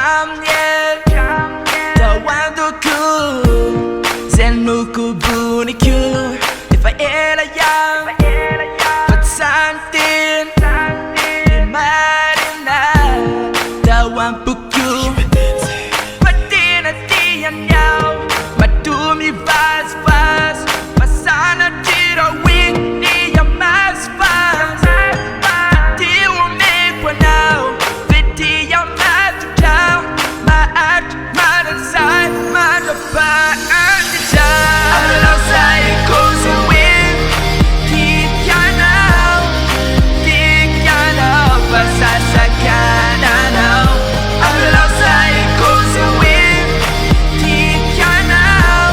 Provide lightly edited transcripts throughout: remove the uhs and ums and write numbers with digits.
cambiel Tawando ku Zenu ku buni ku Ifa ela yang Patsantin Di marina Tawan puku Patina tiyan yaw Madumi vas vas Masana tira wing Ni ya mas vas Pati umikwa now Viti ya matujaw Maat madasay Madapaan di jaw Alaw sa ikosi wing Keep ya now Keep ya now Pasasakan na now Alaw sa ikosi wing Keep ya now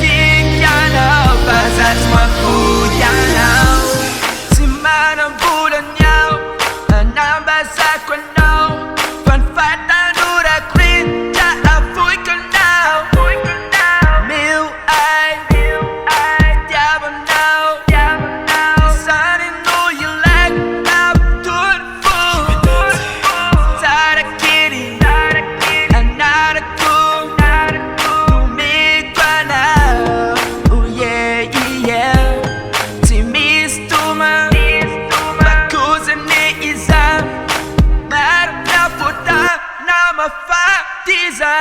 Keep ya now Pasas mafuya now Si manang bulan yaw Anambasa ko now Fanfata nura green Ja afoy ko now Mil ay Diabo now Isani no you like Now doing fool Tara kitty Another cool Tumigwa now Oh yeah yeah Timis tuma Bakuza ni isa Meron na puta Na mafatiza